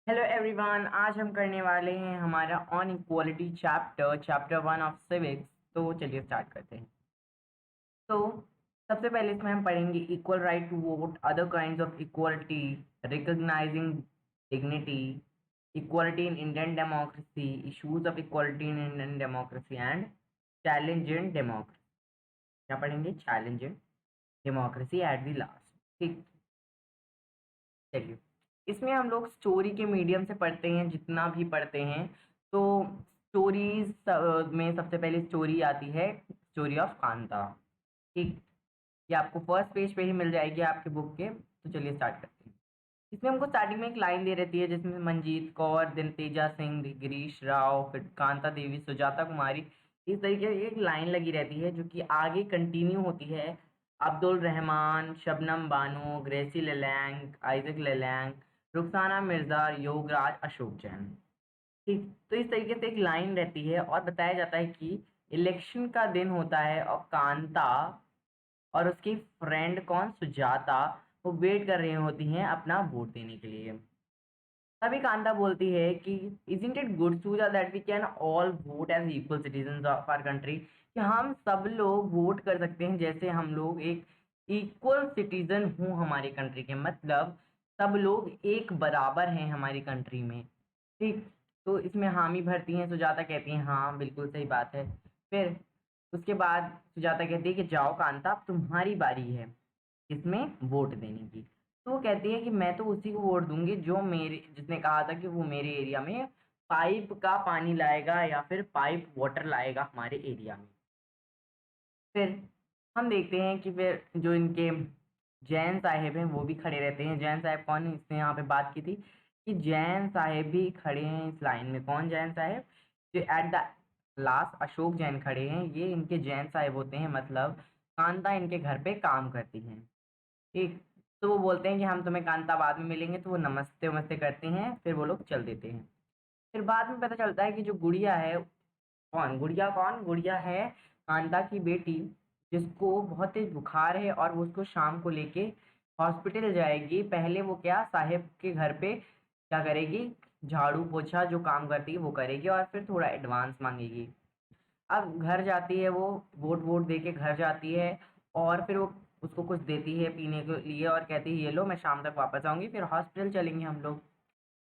Hello everyone, आज हम करने वाले हैं हमारा on equality chapter 1 of civics. तो चलिए स्टार्ट करते हैं। तो सबसे पहले इसमें हम पढ़ेंगे equal right to vote, other kinds of equality, recognising dignity, equality in Indian democracy, issues of equality in Indian democracy and challenge in democracy. क्या पढ़ेंगे? Challenge in democracy at the last. ठीक, चलिए। इसमें हम लोग स्टोरी के medium से पढ़ते हैं, जितना भी पढ़ते हैं। तो स्टोरीज में सबसे पहले स्टोरी आती है, स्टोरी ऑफ कांता। ठीक, ये आपको फर्स्ट पेज पे ही मिल जाएगी आपके बुक के। तो चलिए स्टार्ट करते हैं। इसमें हमको स्टार्टिंग में एक लाइन दे रहती है जिसमें मंजीत कौर, दिन तेजा सिंह, गिरीश राव, फिर कांता देवी, सुजाता कुमारी, इस तरीके की एक लाइन लगी रहती है जो कि आगे कंटिन्यू होती है। अब्दुल रहमान, शबनम बानो, ग्रेसी लेलैंग, आइजक लेलैंग, रुखसाना मिर्जा, योगराज, अशोक जैन। ठीक, तो इस तरीके से एक लाइन रहती है और बताया जाता है कि इलेक्शन का दिन होता है और कांता और उसकी फ्रेंड कौन, सुजाता, वो वेट कर रही होती हैं अपना वोट देने के लिए। तभी कांता बोलती है कि isn't it good Suja that we can all vote as equal citizen of our country, कि हम सब लोग वोट कर सकते हैं जैसे हम लोग एक इक्वल सिटीजन हूँ हमारी कंट्री के, मतलब सब लोग एक बराबर हैं हमारी कंट्री में। ठीक, तो इसमें हामी भरती हैं, सुजाता कहती हैं हाँ बिल्कुल सही बात है। फिर उसके बाद सुजाता कहती है कि जाओ कांता, अब तुम्हारी बारी है इसमें वोट देने की। तो वो कहती है कि मैं तो उसी को वोट दूंगी जो मेरे, जिसने कहा था कि वो मेरे एरिया में पाइप का पानी लाएगा या फिर पाइप वाटर लाएगा हमारे एरिया में। फिर हम देखते हैं कि फिर जो इनके जैन साहेब हैं वो भी खड़े रहते हैं। जैन साहेब कौन है, इसने यहाँ पे बात की थी कि जैन साहेब भी खड़े हैं इस लाइन में। कौन जैन साहेब? जो eight the last Ashok Jain खड़े हैं, ये इनके जैन साहेब होते हैं, मतलब कांता इनके घर पे काम करती हैं। ठीक, तो वो बोलते हैं कि हम तुम्हें कांता बाद में मिलेंगे, तो वो नमस्ते वमस्ते करते हैं, फिर वो लोग चल देते हैं। फिर बाद में पता चलता है कि जो गुड़िया है, कौन गुड़िया है, कांता की बेटी, जिसको बहुत तेज बुखार है और वो उसको शाम को लेके हॉस्पिटल जाएगी। पहले वो क्या, साहेब के घर पे क्या करेगी, झाड़ू पोछा जो काम करती है वो करेगी और फिर थोड़ा एडवांस मांगेगी। अब घर जाती है वो, वोट वोट दे के घर जाती है और फिर वो उसको कुछ देती है पीने के लिए और कहती है ये लो, मैं शाम तक वापस आऊंगी, फिर हॉस्पिटल चलेंगे हम लोग।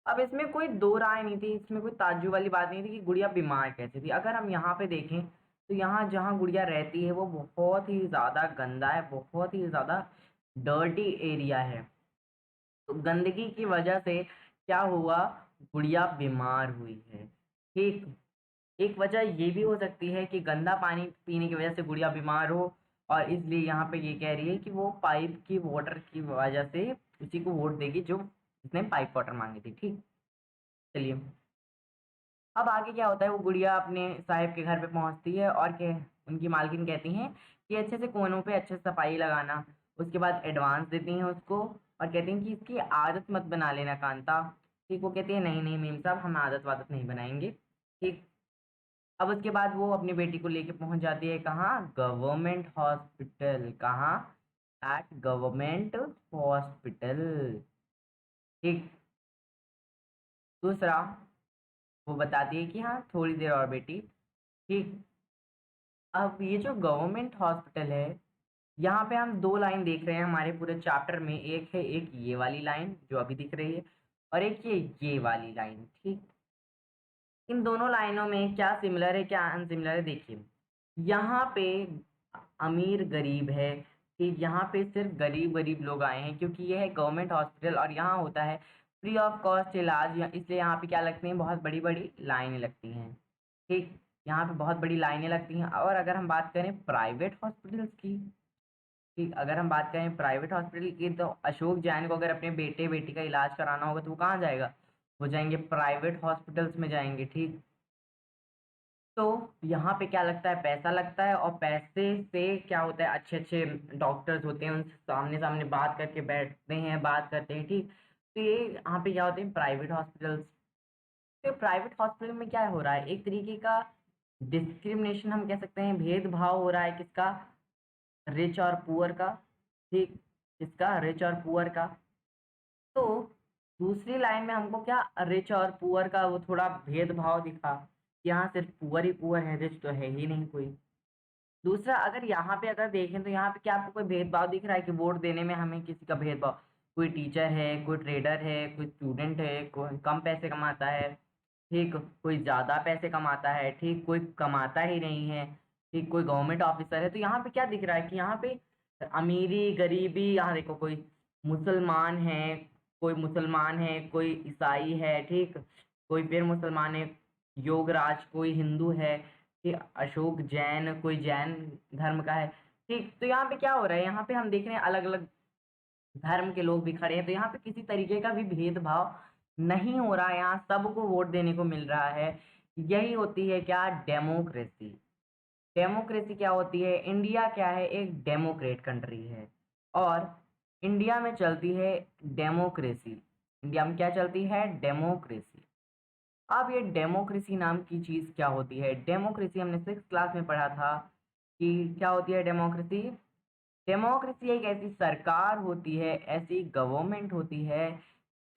अब इसमें कोई दो राय नहीं थी, इसमें कोई ताज्जुब वाली बात नहीं थी कि गुड़िया बीमार कैसे थी। अगर हम यहाँ पे देखें तो यहाँ जहाँ गुड़िया रहती है वो बहुत ही ज्यादा गंदा है, बहुत ही ज्यादा डर्टी एरिया है। तो गंदगी की वजह से क्या हुआ, गुड़िया बीमार हुई है। ठीक, एक वजह ये भी हो सकती है कि गंदा पानी पीने की वजह से गुड़िया बीमार हो, और इसलिए यहाँ पे ये कह रही है कि वो पाइप की वाटर की वजह से उसी को वोट देगी जो जिसने पाइप वाटर मांगी थी। ठीक, चलिए। अब आगे क्या होता है, वो गुड़िया अपने साहिब के घर पे पहुंचती है और उनकी मालकिन कहती हैं कि अच्छे से कोनों पे अच्छे से सफाई लगाना। उसके बाद एडवांस देती हैं उसको और कहती हैं कि इसकी आदत मत बना लेना कांता। ठीक, वो कहती है नहीं नहीं मेम साहब, हम आदत वादत नहीं बनाएंगे। ठीक, अब उसके बाद वो अपनी बेटी को लेके पहुंच जाती है कहाँ, गवर्नमेंट हॉस्पिटल। कहाँ? Eight government hospital. ठीक, दूसरा, वो बताती है कि हाँ थोड़ी देर और बेटी। ठीक, अब ये जो गवर्नमेंट हॉस्पिटल है, यहाँ पे हम दो लाइन देख रहे हैं हमारे पूरे चैप्टर में। एक है, एक ये वाली लाइन जो अभी दिख रही है, और एक ये वाली लाइन। ठीक, इन दोनों लाइनों में क्या सिमिलर है क्या अनसिमिलर है, देखिए। यहाँ पे अमीर गरीब है, ठीक, यहाँ पे सिर्फ गरीब गरीब लोग आए हैं क्योंकि ये है गवर्नमेंट हॉस्पिटल और यहाँ होता है फ्री ऑफ कॉस्ट इलाज, इसलिए यहाँ पे क्या लगती हैं, बहुत बड़ी बड़ी लाइनें लगती हैं। ठीक, यहाँ पे बहुत बड़ी लाइनें लगती हैं। और अगर हम बात करें प्राइवेट हॉस्पिटल्स की, ठीक, अगर हम बात करें प्राइवेट हॉस्पिटल की, तो अशोक जैन को अगर अपने बेटे बेटी का इलाज कराना होगा तो वो कहाँ जाएगा, वो जाएंगे प्राइवेट हॉस्पिटल्स में जाएंगे। ठीक, तो यहाँ पे क्या लगता है, पैसा लगता है, और पैसे से क्या होता है, अच्छे अच्छे डॉक्टर्स होते हैं, उनसे सामने सामने बात करके बैठते हैं, बात करते हैं। ठीक, तो ये यहाँ पे क्या होते हैं, प्राइवेट हॉस्पिटल्स। तो प्राइवेट हॉस्पिटल में क्या हो रहा है, एक तरीके का डिस्क्रिमिनेशन हम कह सकते हैं, भेदभाव हो रहा है। किसका? रिच और पुअर का। ठीक, किसका? रिच और पुअर का। तो दूसरी लाइन में हमको क्या रिच और पुअर का वो थोड़ा भेदभाव दिखा, यहाँ सिर्फ पुअर ही पुअर है, रिच तो है ही नहीं कोई। दूसरा अगर यहाँ पे अगर देखें तो यहाँ पे क्या आपको कोई भेदभाव दिख रहा है कि वोट देने में हमें किसी का भेदभाव, कोई टीचर है, कोई ट्रेडर है, कोई स्टूडेंट है, कोई कम पैसे कमाता है, ठीक, कोई ज़्यादा पैसे कमाता है, ठीक, कोई कमाता ही नहीं है, ठीक, कोई गवर्नमेंट ऑफिसर है। तो यहाँ पे क्या दिख रहा है कि यहाँ पे अमीरी गरीबी, यहाँ देखो कोई मुसलमान है, कोई ईसाई है, ठीक, कोई फिर मुसलमान है, योगराज कोई हिंदू है, ठीक, अशोक जैन कोई जैन धर्म का है, ठीक। तो यहाँ पे क्या हो रहा है, यहाँ पे हम देख रहे हैं अलग अलग धर्म के लोग भी खड़े हैं, तो यहाँ पे किसी तरीके का भी भेदभाव नहीं हो रहा है, यहाँ सबको वोट देने को मिल रहा है। यही होती है क्या, डेमोक्रेसी। डेमोक्रेसी क्या होती है, इंडिया क्या है, एक डेमोक्रेट कंट्री है, और इंडिया में चलती है डेमोक्रेसी। इंडिया में क्या चलती है, डेमोक्रेसी। अब ये डेमोक्रेसी नाम की चीज़ क्या होती है, डेमोक्रेसी हमने 6th क्लास में पढ़ा था कि क्या होती है डेमोक्रेसी। डेमोक्रेसी एक ऐसी सरकार होती है, ऐसी गवर्नमेंट होती है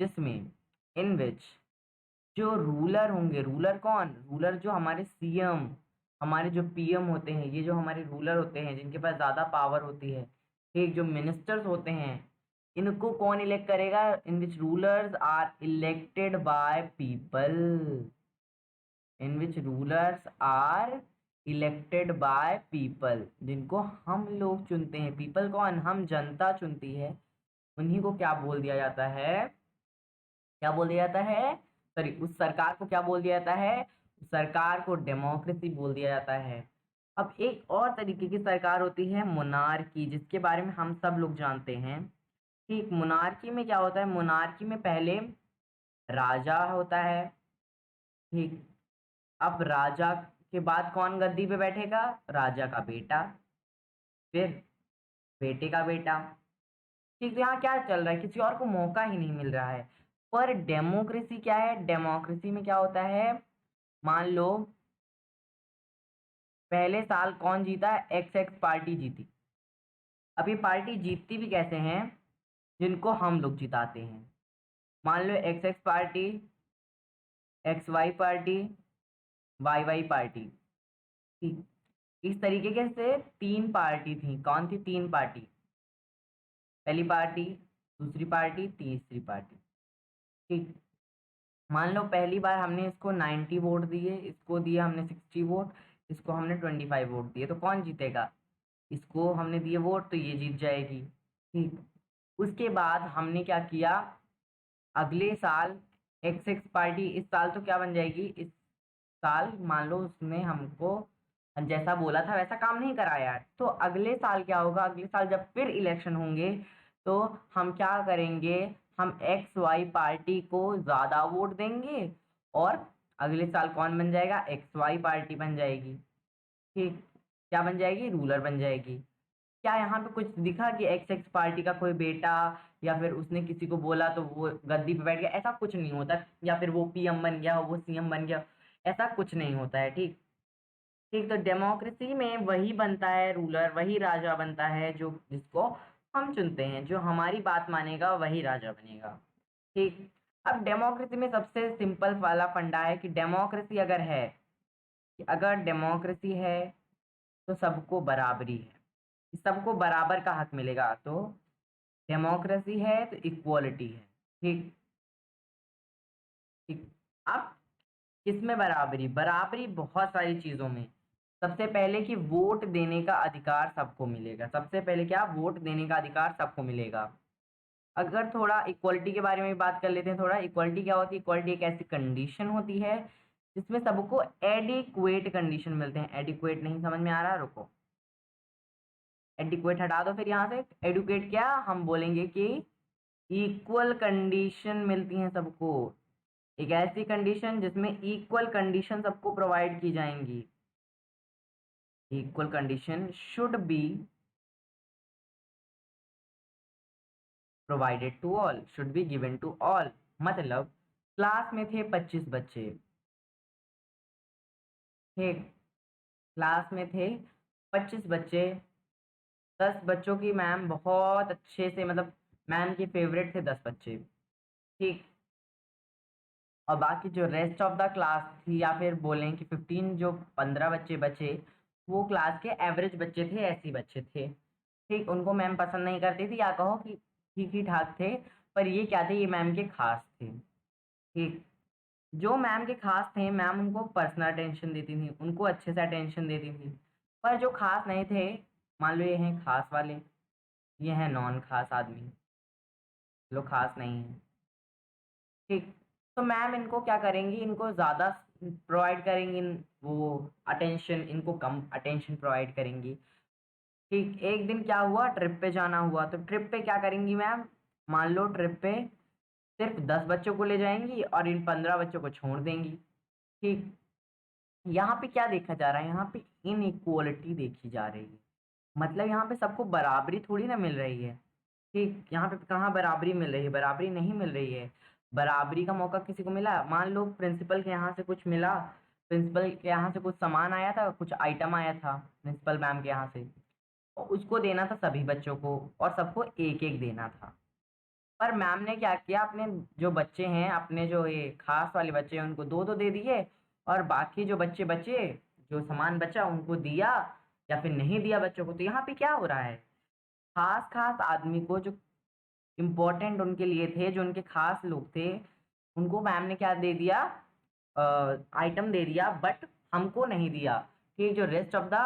जिसमें, इन विच, जो रूलर होंगे, रूलर कौन, रूलर जो हमारे सीएम, हमारे जो पीएम होते हैं, ये जो हमारे रूलर होते हैं जिनके पास ज़्यादा पावर होती है, ठीक, जो मिनिस्टर्स होते हैं, इनको कौन इलेक्ट करेगा, in which rulers are elected by people, in which rulers are elected by people, जिनको हम लोग चुनते हैं, पीपल कौन, हम जनता चुनती है, उन्हीं को क्या बोल दिया जाता है, क्या बोल दिया जाता है, सॉरी, उस सरकार को क्या बोल दिया जाता है, उस सरकार को डेमोक्रेसी बोल दिया जाता है। अब एक और तरीके की सरकार होती है मोनार्की, जिसके बारे में हम सब लोग जानते हैं, ठीक। मोनार्की में क्या होता है, मोनार्की में पहले राजा होता है, ठीक, अब राजा के बाद कौन गद्दी पे बैठेगा, राजा का बेटा, फिर बेटे का बेटा, ठीक। तो यहाँ क्या चल रहा है, किसी और को मौका ही नहीं मिल रहा है। पर डेमोक्रेसी क्या है, डेमोक्रेसी में क्या होता है, मान लो पहले साल कौन जीता, एक्स एक्स पार्टी जीती। अब ये पार्टी जीतती भी कैसे हैं, जिनको हम लोग जिताते हैं, मान लो X X party, X Y party, Y Y party, ठीक। इस तरीके के से 3 पार्टी थी, कौन सी 3 पार्टी, पहली पार्टी, दूसरी पार्टी, तीसरी पार्टी, ठीक। मान लो पहली बार हमने इसको 90 वोट दिए, इसको दिए हमने 60 वोट, इसको हमने 25 वोट दिए, तो कौन जीतेगा, इसको हमने दिए वोट तो ये जीत जाएगी, ठीक। उसके बाद हमने क्या किया, अगले साल एक्स एक्स पार्टी इस साल तो क्या बन जाएगी, इस साल मान लो उसने हमको जैसा बोला था वैसा काम नहीं करा यार, तो अगले साल क्या होगा, अगले साल जब फिर इलेक्शन होंगे तो हम क्या करेंगे, हम एक्स वाई पार्टी को ज़्यादा वोट देंगे, और अगले साल कौन बन जाएगा, एक्स वाई पार्टी बन जाएगी, ठीक। क्या बन जाएगी, रूलर बन जाएगी। क्या यहाँ पे कुछ दिखा कि एक्स एक्स पार्टी का कोई बेटा, या फिर उसने किसी को बोला तो वो गद्दी पे बैठ गया, ऐसा कुछ नहीं होता, या फिर वो पीएम बन गया, वो सीएम बन गया, ऐसा कुछ नहीं होता है, ठीक। ठीक, तो डेमोक्रेसी में वही बनता है रूलर, वही राजा बनता है जो जिसको हम चुनते हैं, जो हमारी बात मानेगा वही राजा बनेगा, ठीक। अब डेमोक्रेसी में सबसे सिंपल वाला फंडा है कि डेमोक्रेसी अगर है, कि अगर डेमोक्रेसी है तो सबको बराबरी है, सबको बराबर का हक मिलेगा, तो डेमोक्रेसी है तो इक्वालिटी है, ठीक, ठीक। अब किसमें बराबरी, बराबरी बहुत सारी चीजों में, सबसे पहले कि वोट देने का अधिकार सबको मिलेगा, सबसे पहले क्या, वोट देने का अधिकार सबको मिलेगा। अगर थोड़ा इक्वालिटी के बारे में बात कर लेते हैं, थोड़ा इक्वालिटी क्या होती है, इक्वालिटी एक ऐसी कंडीशन होती है जिसमें सबको एडिक्वेट कंडीशन मिलते हैं, एडिक्वेट नहीं समझ में आ रहा, रुको, एडिक्वेट हटा दो, फिर यहाँ से एडुकेट क्या, हम बोलेंगे कि इक्वल कंडीशन मिलती हैं सबको, एक ऐसी कंडीशन जिसमें इक्वल कंडीशन सबको प्रोवाइड की जाएंगी, equal condition should be provided to all, should be given to all. मतलब क्लास में थे 25 बच्चे, ठीक, क्लास में थे 25 बच्चे, 10 बच्चों की मैम बहुत अच्छे से, मतलब मैम के फेवरेट थे 10 बच्चे, ठीक। और बाकी जो रेस्ट ऑफ द क्लास थी, या फिर बोलें कि 15 जो 15 बच्चे बचे, वो क्लास के एवरेज बच्चे थे, ऐसे बच्चे थे। ठीक, उनको मैम पसंद नहीं करती थी, या कहो कि ठीक ही ठाक थे, पर ये क्या थे, ये मैम के खास थे। ठीक, जो मैम के खास थे, मैम उनको पर्सनल अटेंशन देती थी, उनको अच्छे से अटेंशन देती थी। पर जो खास नहीं थे, मान लो ये हैं खास वाले, ये हैं नॉन खास आदमी, लोग खास नहीं हैं। ठीक, तो मैम इनको क्या करेंगी, इनको ज़्यादा प्रोवाइड करेंगी, वो अटेंशन, इनको कम अटेंशन प्रोवाइड करेंगी। ठीक, एक दिन क्या हुआ, ट्रिप पे जाना हुआ, तो ट्रिप पे क्या करेंगी मैम, मान लो ट्रिप पे सिर्फ 10 बच्चों को ले जाएंगी और इन 15 बच्चों को छोड़ देंगी। ठीक, यहाँ पे क्या देखा जा रहा है, यहाँ पे इनइक्वालिटी देखी जा रही है। मतलब यहाँ पे सबको बराबरी थोड़ी ना मिल रही है। ठीक, यहाँ पे कहाँ बराबरी मिल रही है, बराबरी नहीं मिल रही है। बराबरी का मौका किसी को मिला, मान लो प्रिंसिपल के यहाँ से कुछ मिला, प्रिंसिपल के यहाँ से कुछ सामान आया था, कुछ आइटम आया था प्रिंसिपल मैम के यहाँ से, और उसको देना था सभी बच्चों को, और सबको एक एक देना था। पर मैम ने क्या किया, अपने जो बच्चे हैं, अपने जो ये खास वाले बच्चे हैं, उनको दो दो दे दिए, और बाकी जो बच्चे बचे, जो सामान बचा, उनको दिया या फिर नहीं दिया बच्चों को। तो यहाँ पे क्या हो रहा है, खास खास आदमी को, जो इम्पोर्टेंट उनके लिए थे, जो उनके खास लोग थे, उनको मैम ने क्या दे दिया, आइटम दे दिया, बट हमको नहीं दिया। कि जो रेस्ट ऑफ द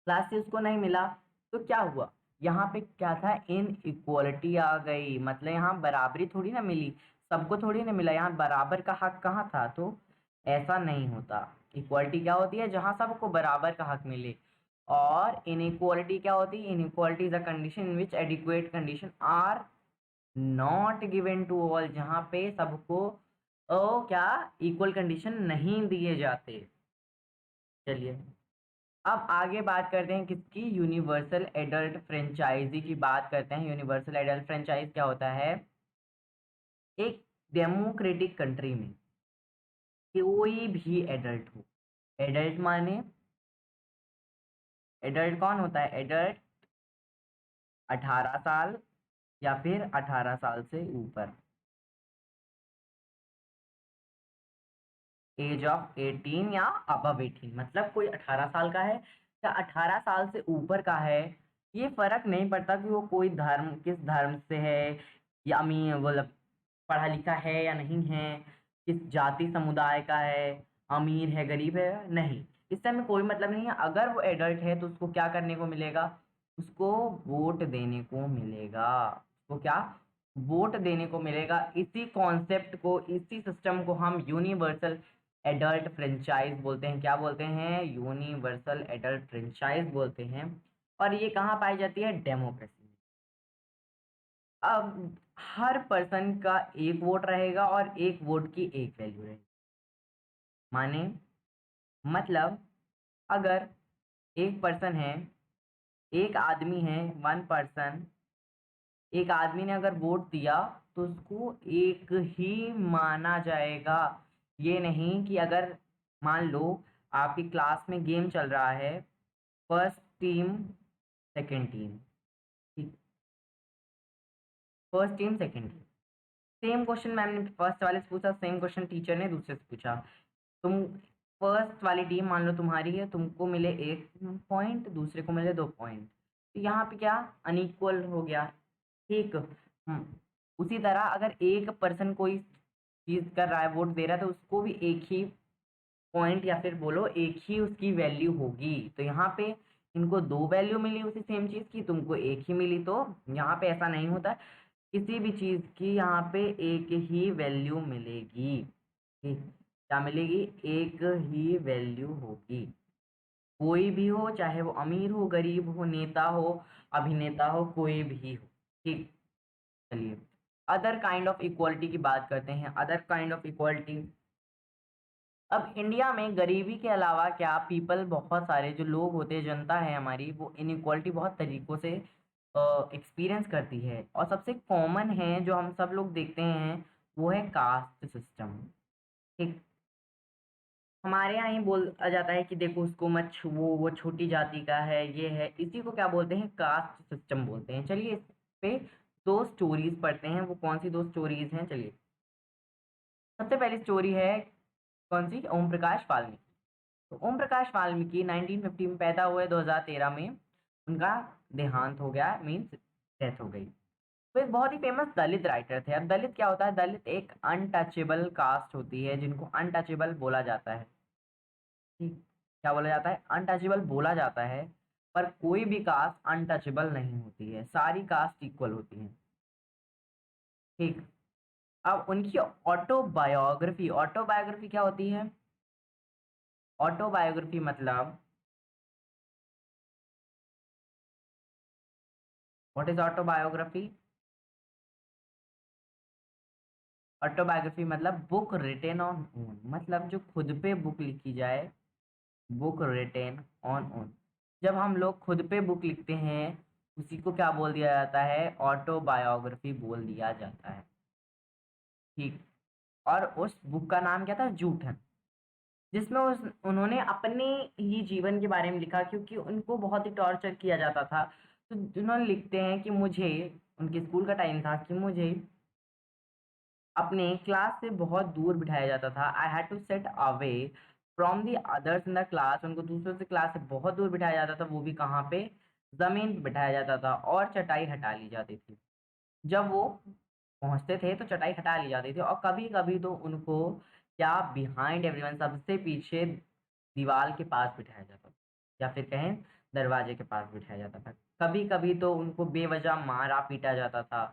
क्लास थी उसको नहीं मिला। तो क्या हुआ, यहाँ पे क्या था, इन इक्वालिटी आ गई, मतलब यहाँ बराबरी थोड़ी ना मिली, सबको थोड़ी ना मिला, यहाँ बराबर का हक कहाँ था। तो ऐसा नहीं होता। इक्वालिटी क्या होती है, जहाँ सबको बराबर का हक मिले। और इनइक्वालिटी क्या होती है, inequality is a condition in which adequate condition are not given to all, जहाँ पे सबको क्या इक्वल कंडीशन नहीं दिए जाते। चलिए, अब आगे बात करते हैं किसकी, यूनिवर्सल एडल्ट फ्रेंचाइजी की बात करते हैं। यूनिवर्सल एडल्ट फ्रेंचाइज क्या होता है, एक डेमोक्रेटिक कंट्री में कोई भी एडल्ट हो, एडल्ट माने, एडल्ट कौन होता है, एडल्ट 18 साल या फिर 18 साल से ऊपर, एज ऑफ 18 या अबव 18, मतलब कोई 18 साल का है या 18 साल से ऊपर का है। ये फर्क नहीं पड़ता कि वो कोई धर्म, किस धर्म से है, या अमीर, मतलब पढ़ा लिखा है या नहीं है, किस जाति समुदाय का है, अमीर है गरीब है, नहीं, इससे हमें कोई मतलब नहीं है। अगर वो एडल्ट है तो उसको क्या करने को मिलेगा, उसको वोट देने को मिलेगा। उसको क्या, वोट देने को मिलेगा। इसी कॉन्सेप्ट को, इसी सिस्टम को हम यूनिवर्सल एडल्ट फ्रेंचाइज बोलते हैं। क्या बोलते हैं, यूनिवर्सल एडल्ट फ्रेंचाइज बोलते हैं। और ये कहाँ पाई जाती है, डेमोक्रेसी में। अब हर पर्सन का एक वोट रहेगा और एक वोट की एक वैल्यू रहेगी। माने, मतलब अगर एक पर्सन है, एक आदमी है, वन पर्सन, एक आदमी ने अगर वोट दिया तो उसको एक ही माना जाएगा। ये नहीं कि अगर मान लो आपकी क्लास में गेम चल रहा है, फर्स्ट टीम सेकंड टीम, ठीक, first team second team, same question ma'am ने फर्स्ट वाले से पूछा, सेम क्वेश्चन टीचर ने दूसरे से पूछा। तुम फर्स्ट वाली टीम मान लो तुम्हारी है, तुमको मिले 1 पॉइंट, दूसरे को मिले 2 पॉइंट, तो यहाँ पे क्या, अनइक्वल हो गया। ठीक, उसी तरह अगर एक पर्सन कोई चीज कर रहा है, वोट दे रहा है, तो उसको भी एक ही पॉइंट, या फिर बोलो एक ही उसकी वैल्यू होगी। तो यहाँ पे इनको दो वैल्यू मिली उसी सेम चीज की, तुमको एक ही मिली। तो यहाँ पे ऐसा नहीं होता, किसी भी चीज की यहाँ पे एक ही वैल्यू मिलेगी। ठीक, क्या मिलेगी, एक ही वैल्यू होगी। कोई भी हो, चाहे वो अमीर हो, गरीब हो, नेता हो, अभिनेता हो, कोई भी हो। ठीक, चलिए, अदर काइंड ऑफ इक्वालिटी की बात करते हैं। अदर काइंड ऑफ इक्वालिटी, अब इंडिया में गरीबी के अलावा क्या, पीपल बहुत सारे जो लोग होते हैं, जनता है हमारी, वो इनइक्वालिटी बहुत तरीकों से एक्सपीरियंस करती है। और सबसे कॉमन है जो हम सब लोग देखते हैं, वो है कास्ट सिस्टम। ठीक, हमारे यहाँ ही बोला जाता है कि देखो उसको मत छुओ, वो छोटी जाति का है, ये है, इसी को क्या बोलते हैं, कास्ट सिस्टम बोलते हैं। चलिए, इस पे दो स्टोरीज पढ़ते हैं। वो कौन सी दो स्टोरीज हैं, चलिए। सबसे पहली स्टोरी है कौन सी, ओम प्रकाश वाल्मीकि। तो ओम प्रकाश वाल्मीकि 1950 में पैदा हुए, 2013 में उनका देहांत हो गया, मीन्स डेथ हो गई। वो एक बहुत ही फेमस दलित राइटर थे। अब दलित क्या होता है, दलित एक अनटचेबल कास्ट होती है जिनको अनटचेबल बोला जाता है। ठीक, क्या बोला जाता है, अनटचेबल बोला जाता है। पर कोई भी कास्ट अनटचेबल नहीं होती है, सारी कास्ट इक्वल होती हैं। ठीक। अब उनकी ऑटोबायोग्राफी, ऑटोबायोग्राफी क्या होती है, ऑटोबायोग्राफी मतलब व्हाट इज ऑटोबायोग्राफी, ऑटोबायोग्राफी मतलब बुक रिटेन ऑन ओन, मतलब जो खुद पे बुक लिखी जाए, बुक रिटेन ऑन ओन। जब हम लोग खुद पे बुक लिखते हैं उसी को क्या बोल दिया जाता है, ऑटोबायोग्राफी बोल दिया जाता है। ठीक। और उस बुक का नाम क्या था, जूठन, जिसमें उन्होंने अपने ही जीवन के बारे में लिखा, क्योंकि उनको बहुत ही टॉर्चर किया जाता था। तो उन्होंने लिखते हैं कि मुझे, उनके स्कूल का टाइम था कि मुझे अपने क्लास से बहुत दूर बिठाया जाता था, I had to set away from the others in the class. उनको दूसरों से क्लास से बहुत दूर बिठाया जाता था, वो भी कहाँ पे, ज़मीन पे बिठाया जाता था और चटाई हटा ली जाती थी। जब वो पहुँचते थे तो चटाई हटा ली जाती थी, और कभी-कभी तो उनको क्या, बिहाइंड एवरीवन, सबसे पीछे दीवार के पास बिठाया जाता था, या फिर कहें दरवाजे के पास बिठाया जाता था। कभी-कभी तो उनको बेवजह मारा-पीटा जाता था।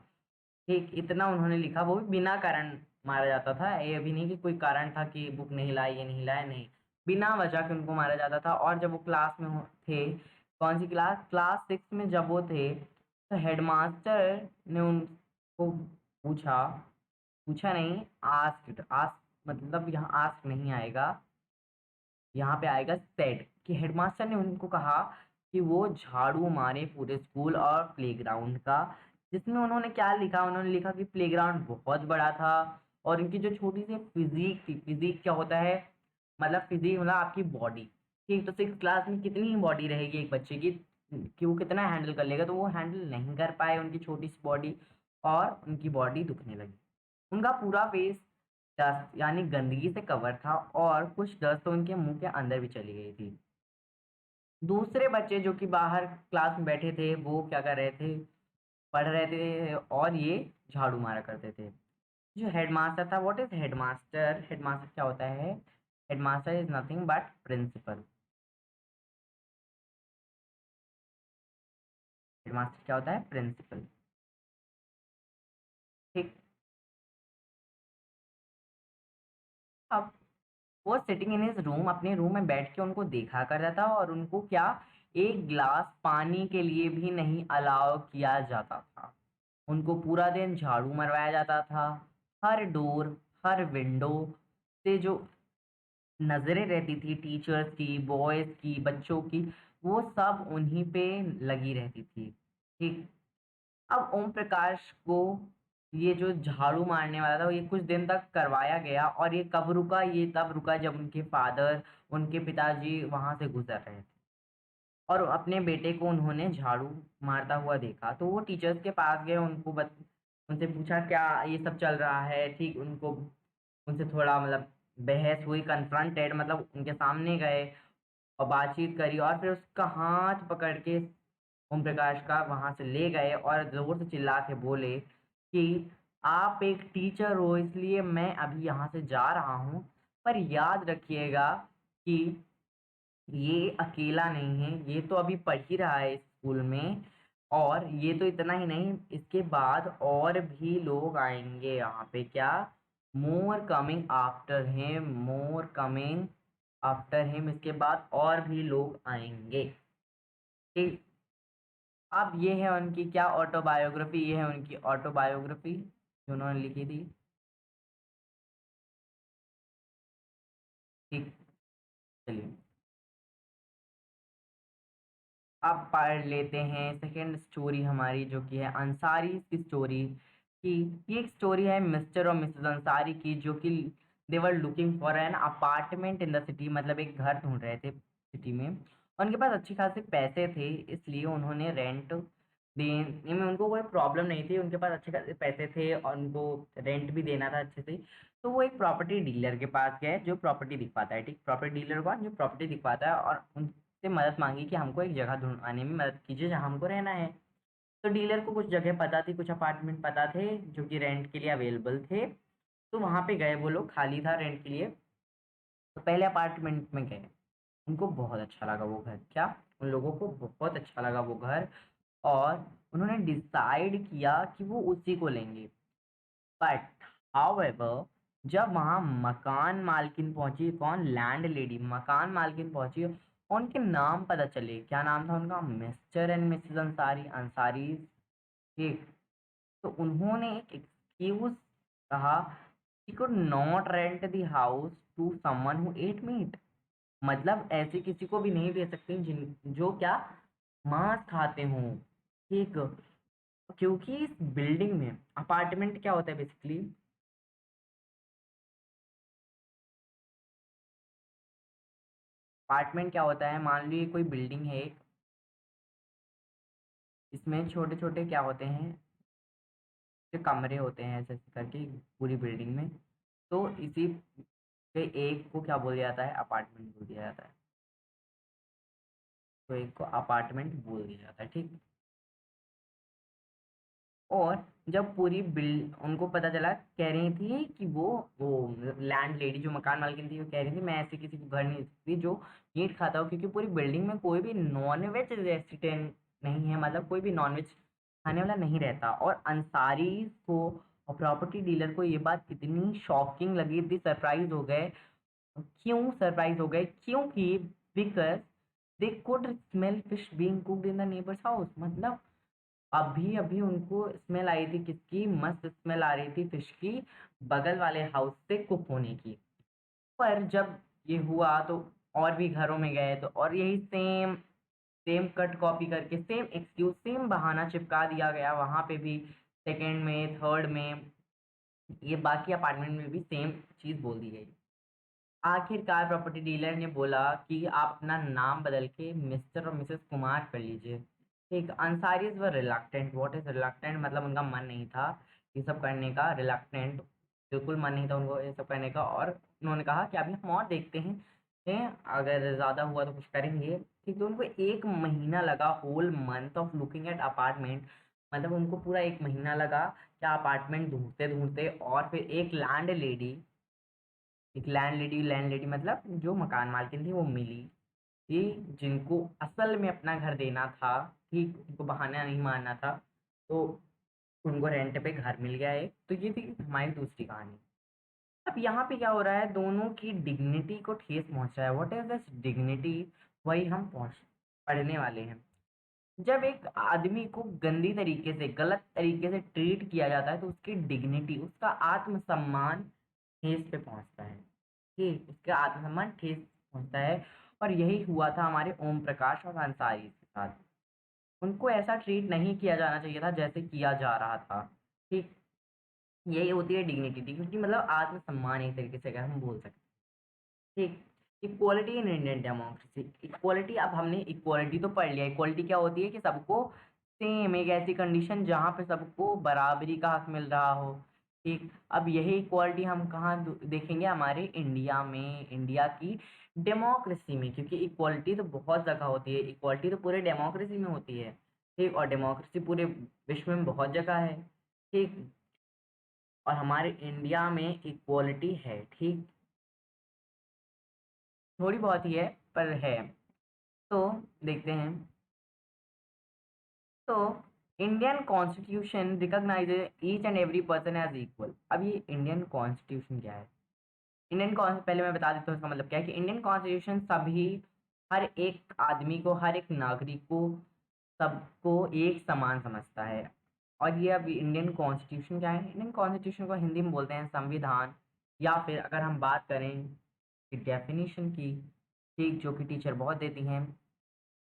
ठीक, इतना उन्होंने लिखा, वो भी बिना कारण मारा जाता था। ये भी नहीं कि कोई कारण था कि बुक नहीं लाए, ये नहीं लाए, नहीं। बिना वजह के उनको मारा जाता था। और जब वो क्लास में थे, कौन सी क्लास, क्लास 6 में जब वो थे, तो हेडमास्टर ने उनको पूछा, पूछा नहीं, आस्क्ड, आस्क मतलब यहाँ आस्क नहीं आएगा, यहाँ पे आएगा सेड, कि हेडमास्टर ने उनको कहा कि वो झाड़ू मारे पूरे स्कूल और प्लेग्राउंड का। जिसमें उन्होंने क्या लिखा, उन्होंने लिखा कि प्लेग्राउंड बहुत बड़ा था और इनकी जो छोटी सी फिजिक थी, फिजिक क्या होता है, मतलब फिजिक मतलब आपकी बॉडी। ठीक, तो 6 क्लास में कितनी ही बॉडी रहेगी एक बच्चे की, कि वो कितना हैंडल कर लेगा, तो वो हैंडल नहीं कर पाए उनकी छोटी सी बॉडी, और उनकी बॉडी दुखने लगी। उनका पूरा फेस डस्ट यानी गंदगी से कवर था, और कुछ डस्ट तो उनके मुंह के अंदर भी चली गई थी। दूसरे बच्चे जो कि बाहर क्लास में बैठे थे, वो क्या कर रहे थे, पढ़ रहे थे, और ये झाड़ू मारा करते थे। जो हेडमास्टर था, व्हाट इज हेडमास्टर, हेडमास्टर क्या होता है, headmaster is nothing but principal. Headmaster क्या होता है, प्रिंसिपल। ठीक। अब वो सिटिंग इन हिज रूम, अपने रूम में बैठ के उनको देखा करता था, और उनको क्या, एक ग्लास पानी के लिए भी नहीं अलाउ किया जाता था। उनको पूरा दिन झाड़ू मरवाया जाता था। हर डोर, हर विंडो से जो नज़रें रहती थी टीचर्स की, बॉयज़ की, बच्चों की, वो सब उन्हीं पे लगी रहती थी। ठीक। अब ओम प्रकाश को ये जो झाड़ू मारने वाला था, ये कुछ दिन तक करवाया गया, और ये कब रुका, ये तब रुका जब उनके फादर, उनके पिताजी वहाँ से गुज़र रहे थे, और अपने बेटे को उन्होंने झाड़ू मारता हुआ देखा। तो वो टीचर्स के पास गए, उनसे पूछा क्या ये सब चल रहा है। ठीक, उनको उनसे थोड़ा मतलब बहस हुई, कन्फ्रंटेड मतलब उनके सामने गए और बातचीत करी, और फिर उसका हाथ पकड़ के ओम प्रकाश का वहाँ से ले गए, और ज़ोर से चिल्ला के बोले कि आप एक टीचर हो, इसलिए मैं अभी यहाँ से जा रहा हूँ, पर याद रखिएगा कि ये अकेला नहीं है, ये तो अभी पढ़ ही रहा है स्कूल में, और ये तो इतना ही नहीं, इसके बाद और भी लोग आएँगे यहाँ पे, क्या, मोर कमिंग आफ्टर हिम, मोर कमिंग आफ्टर हिम, इसके बाद और भी लोग आएँगे। ठीक। अब ये है उनकी क्या, ऑटोबायोग्राफी, ये है उनकी ऑटोबायोग्राफी जो उन्होंने लिखी थी। ठीक। चलिए, अब पढ़ लेते हैं सेकंड स्टोरी हमारी, जो कि है अंसारी की स्टोरी। कि ये एक स्टोरी है मिस्टर और मिसेस अंसारी की, जो कि they were looking for an apartment in the city, मतलब एक घर ढूंढ रहे थे सिटी में। उनके पास अच्छी खासी पैसे थे, इसलिए उन्होंने रेंट देने में उनको कोई प्रॉब्लम नहीं थी, उनके पास अच्छे खासे पैसे थे और उनको रेंट भी देना था अच्छे से। तो वो एक प्रॉपर्टी डीलर के पास गए जो प्रॉपर्टी दिखवाता है, ठीक, प्रॉपर्टी डीलर को जो प्रॉपर्टी दिखवाता है, और उनसे मदद मांगी कि हमको एक जगह ढूंढवाने में मदद कीजिए जहाँ हमको रहना है। तो डीलर को कुछ जगह पता थी, कुछ अपार्टमेंट पता थे जो कि रेंट के लिए अवेलेबल थे। तो वहाँ पे गए, वो लोग खाली था रेंट के लिए। तो पहले अपार्टमेंट में गए, उनको बहुत अच्छा लगा वो घर, क्या, उन लोगों को बहुत अच्छा लगा वो घर, और उन्होंने डिसाइड किया कि वो उसी को लेंगे। बट हाउएवर, जब वहाँ मकान मालकिन पहुंची, कौन, लैंड लेडी, मकान मालकिन पहुंची, और उनके नाम पता चले, क्या नाम था उनका, mister and Mrs Ansari, Ansari, ठीक। तो उन्होंने एक एक्सक्यूज कहा, he could not rent the house to someone who ate meat। मतलब ऐसे किसी को भी नहीं दे सकते जिन जो क्या मांस खाते हों, ठीक। क्योंकि इस बिल्डिंग में, अपार्टमेंट क्या होता है बेसिकली, अपार्टमेंट क्या होता है, मान लीजिए कोई बिल्डिंग है एक, इसमें छोटे छोटे क्या होते हैं, जो कमरे होते हैं ऐसे ऐसे करके पूरी बिल्डिंग में। तो इसी के एक को क्या बोल दिया जाता है, अपार्टमेंट बोल दिया जाता है। तो एक को अपार्टमेंट बोल दिया जाता है, ठीक। और जब पूरी बिल उनको पता चला, कह रही थी कि वो लैंड लेडी जो मकान मालकिन थी, वो कह रही थी मैं ऐसे किसी को घर नहीं दे सकती जो मीट खाता हो, क्योंकि पूरी बिल्डिंग में कोई भी नॉन वेज रेसिडेंट नहीं है, मतलब कोई भी नॉन वेज खाने वाला नहीं रहता। और अंसारी को और प्रॉपर्टी डीलर को ये बात इतनी शॉकिंग लगी, इतनी सरप्राइज हो गए। क्यों सरप्राइज हो गए, क्योंकि because they could smell fish being cooked in the neighbours house. मतलब अभी अभी उनको स्मेल आई थी, किसकी, मस्त स्मेल आ रही थी फिश की, बगल वाले हाउस से कुक होने की। पर जब ये हुआ तो और भी घरों में गए, तो और यही सेम सेम कट कॉपी करके, सेम एक्सक्यूज, सेम बहाना चिपका दिया गया वहां पे भी, सेकंड में, थर्ड में, ये बाकी अपार्टमेंट में भी सेम चीज बोल दी गई। आखिरकार प्रॉपर्टी डीलर ने बोला कि आप अपना नाम बदल के मिस्टर और मिसेस कुमार कर लीजिए, ठीक। अंसारीज वर रिलक्टेंट, व्हाट इज रिलक्टेंट, मतलब उनका मन नहीं था ये सब करने का, रिलक्टेंट, बिल्कुल मन नहीं था उनको ये सब करने का। और उन्होंने कहा कि अभी हम और देखते हैं, अगर ज़्यादा हुआ तो कुछ करेंगे, ठीक। तो उनको 1 महीना लगा, whole month of looking at apartment, मतलब उनको पूरा 1 महीना लगा क्या, अपार्टमेंट ढूंढते ढूंढते। और फिर एक लैंड लेडी मतलब जो मकान मालकिन थी वो मिली, कि जिनको असल में अपना घर देना था, ठीक, उनको बहाना नहीं मारना था। तो उनको रेंट पे घर मिल गया एक। तो ये थी हमारी दूसरी कहानी। अब यहाँ पे क्या हो रहा है, दोनों की डिग्निटी को ठेस पहुंच रहा है। व्हाट इज दिस डिग्निटी, वही हम पढ़ने वाले हैं। जब एक आदमी को गंदी तरीके से, गलत तरीके से ट्रीट किया जाता है, तो उसकी डिग्निटी, उसका आत्मसम्मान ठेस पे पहुंचता है, ठीक, उसका आत्मसम्मान ठेस पहुंचता है। और यही हुआ था हमारे ओम प्रकाश और अंसारी के साथ। उनको ऐसा ट्रीट नहीं किया जाना चाहिए था जैसे किया जा रहा था, ठीक। यही होती है डिग्निटी, डिग्निटी मतलब आत्मसम्मान, एक तरीके से अगर हम बोल सकते हैं, ठीक। Equality in Indian democracy, equality, अब हमने इक्वालिटी तो पढ़ लिया, इक्वालिटी क्या होती है कि सबको सेम, एक ऐसी कंडीशन जहाँ पे सबको बराबरी का हक मिल रहा हो, ठीक। अब यही इक्वालिटी हम कहाँ देखेंगे, हमारे इंडिया में, इंडिया की डेमोक्रेसी में, क्योंकि इक्वालिटी तो बहुत जगह होती है, इक्वालिटी तो पूरे डेमोक्रेसी में होती है, ठीक। और डेमोक्रेसी पूरे विश्व में बहुत जगह है, ठीक। और हमारे इंडिया में इक्वालिटी है, ठीक, थोड़ी बहुत ही है पर है। तो देखते हैं। तो Indian constitution recognises each and every person as equal. अब ये इंडियन कॉन्स्टिट्यूशन क्या है, इंडियन कॉन्स पहले मैं बता देता हूँ इसका मतलब क्या है, कि इंडियन कॉन्स्टिट्यूशन सभी, हर एक आदमी को, हर एक नागरिक को, सबको एक समान समझता है। और ये अभी इंडियन कॉन्स्टिट्यूशन क्या है, इंडियन कॉन्स्टिट्यूशन को हिंदी में बोलते हैं संविधान, या फिर अगर हम बात करें डेफिनेशन की, ठीक, जो कि टीचर बहुत देती हैं,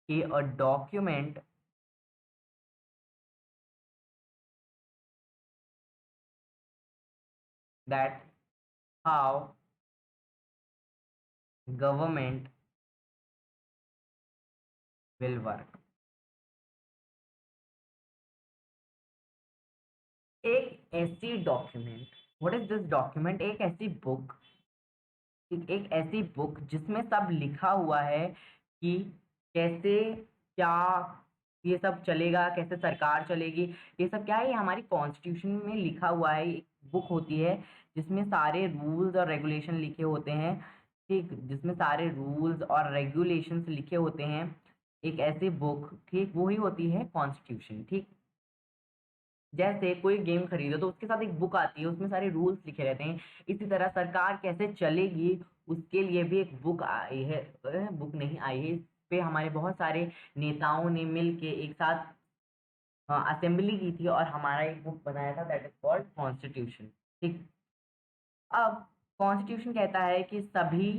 कि a document that how government will work. एक ऐसी document, what is this document, एक ऐसी बुक, एक ऐसी बुक जिसमें सब लिखा हुआ है कि कैसे क्या ये सब चलेगा, कैसे सरकार चलेगी, ये सब क्या है, ये हमारी कॉन्स्टिट्यूशन में लिखा हुआ है। एक बुक होती है जिसमें सारे रूल्स और रेगुलेशन लिखे होते हैं, ठीक, जिसमें सारे रूल्स और रेगुलेशंस लिखे होते हैं, एक ऐसी बुक, ठीक, वही होती है कॉन्स्टिट्यूशन। ठीक, जैसे कोई गेम खरीदो तो उसके साथ एक बुक आती है, उसमें सारे रूल्स लिखे रहते हैं। इसी तरह सरकार कैसे चलेगी उसके लिए भी एक बुक आई है, बुक नहीं आई है, इस पे हमारे बहुत सारे नेताओं ने मिल के एक साथ असेंबली की थी और हमारा एक बुक बनाया था, दैट इज कॉल्ड कॉन्स्टिट्यूशन। ठीक, अब कॉन्स्टिट्यूशन कहता है कि सभी